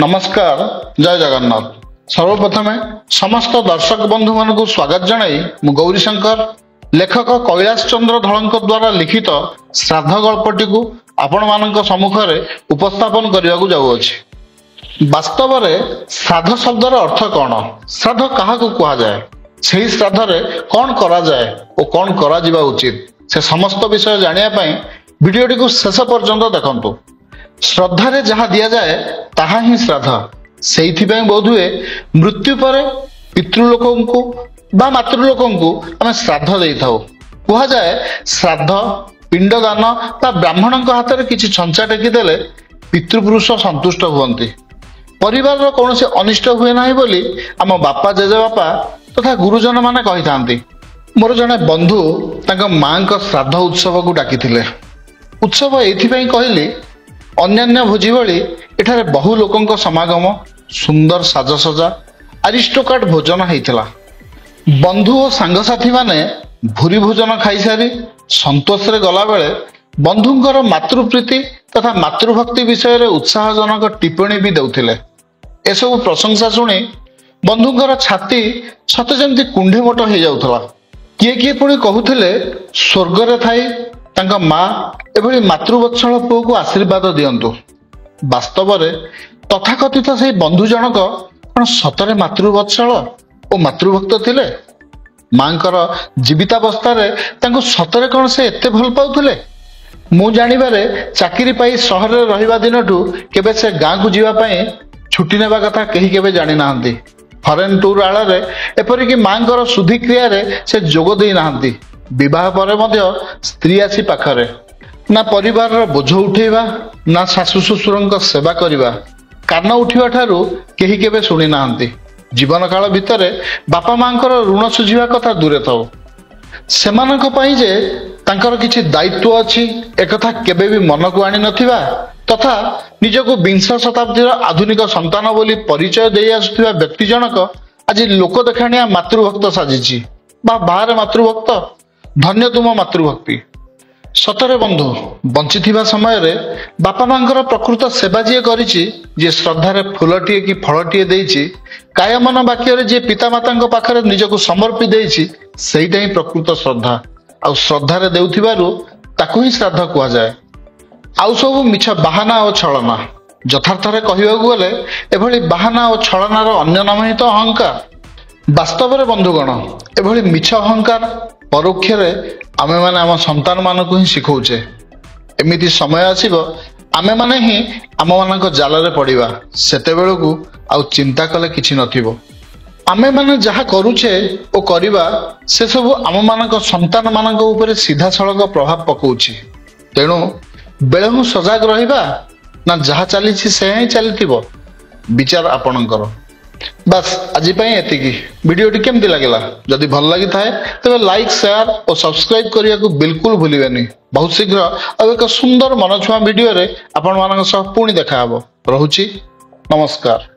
नमस्कार जय जगन्नाथ। सर्वप्रथमे समस्त दर्शक बंधु मान स्वागत जनाई मु गौरीशंकर लेखक कैलाश चंद्र धलଙ୍କ द्वारा लिखित श्राद्ध गल्पटी को आपण मान सम्मुख उपस्थापन करने को जाऊँगी। वास्तव में श्राद्ध शब्दर अर्थ कौन, श्राद्ध क्या कह जाए, से श्राद्ध कौन करा जाए और कौन करा जिबा उचित से समस्त विषय जानिया भिडियोटी को शेष पर्यंत देखंतु। श्रद्धा जहाँ दि जाए ताहा ही श्राद्ध। से बोध हुए मृत्यु पर पितृलोकों को बा मातृलोकों को आम श्राद्ध दे था। कह जाए श्राद्ध पिंडदान बा ब्राह्मण हाथ में किसी छंचा टेकीदेले पितृपुरुष संतुष्ट हुंती, परिवार कौन से अनिष्ट हुए ना बोली आम बापा जेजेबापा तथा गुरुजन माने कही था। मोर जड़े बंधु तांका मां का श्राद्ध उत्सव को डाकी। उत्सव ये कहली अन्यान्य भोजी भली एठारे बहु लोकों समागम, सुंदर साजसजा, अरिस्टोक्राट भोजन होता। बंधु और सांगसाथी माने भूरी भोजन खाई सारी संतोष रे गला बेले बंधुंकर मातृप्रीति तथा मातृभक्ति विषय रे उत्साहजनक टिप्पणी भी देउथिले। एसबु प्रशंसा शुणी बंधुंकर छाती सते जमती कुंडे मोट हो जाउथला। किए किए पुणी कहूथिले स्वर्ग रे थाई तांका मां एभली मातृवत्सल पुओ को आशीर्वाद दियंतु। वास्तव में तथाकथित से बंधु जनक कौन सतरे मातृवत्सल और मातृभक्त थिले? मांकर जीवितावस्था सतरे कौन से एते भल पाउथिले? मु जानिबारे चाकरी पाई सहर रे रहिबा दिनठू केबे से गाँ को जीवा पाई छुट्टी नेबा कथा केही केबे जानि नाहंती। फरेन टूर आଳରେ एपरिक मांकर शुद्धि क्रिया रे से जोग देई नाहंती। विवाह पर स्त्री आसी पाखरे ना परिवार बोझ उठेबा ना शाशु शशुर सेवा करवा कान उठा ठारू केही केबे शुणी नाहंती। जीवन काल भितर बापा मांकर ऋण सुझिबा कथा दूरे थाओ, सेमानक पई जे तांकर किछि दायित्व अछि एकथा केबे भी मन को आनी नथिबा तथा निजको विंश शताब्दीर आधुनिक संतान बोली परिचय दे आसुथिबा व्यक्ति जनक आज लोक देखाणिया मातृभक्त साजिछि बा बाहर मातृभक्त। धन्य तुम मातृभक्ति। सतरे बंधु बंची समय रे बापा मांकर प्रकृत सेवा जी करिछि, जे श्रद्धारे फूलटीए कि फलटीए देइछि, कायमन वाक्य जे पिता माता पाखरे निजको समर्पी देइछि, सेइटा ही प्रकृत श्रद्धा। आ श्रद्धारे देउथिबारु ताकू ही श्राद्ध कह जाए। आउ सब मिछ बाहाना और छलना। यथार्थरे कहिबाकू गले एभली बाहाना और छलनार अन्य नाम ही तो अहंकार। वास्तव में बंधुगण एभली मिछ अहंकार परोक्ष आमे माने आम संतान मानक ही शिखौचे। एमिति समय आसीबो आमे माने ही आम मानक जालरे पड़िबा, सेतेबेलकू आउ चिंता कले किछि नथिबो। आमे माने जहा करूचे ओ करिबा से सब आम मानक संतान मानक ऊपर सीधा सड़क प्रभाव पकाउछि। तेणु बेलहु सजाग रहिबा ना जहा चलीछि से ही चलीथिबो, विचार आपणकर। बस आज एतिकी। वीडियोटी केमती लगिला? जदि भल लगी थाए तबे लाइक, शेयर और सब्सक्राइब करिया को बिल्कुल भूलिबेनी। बहुत शीघ्र अब एक सुंदर मनछुआ वीडियो रे आपण मानक सह पुणी देखा हबो। रहुछि नमस्कार।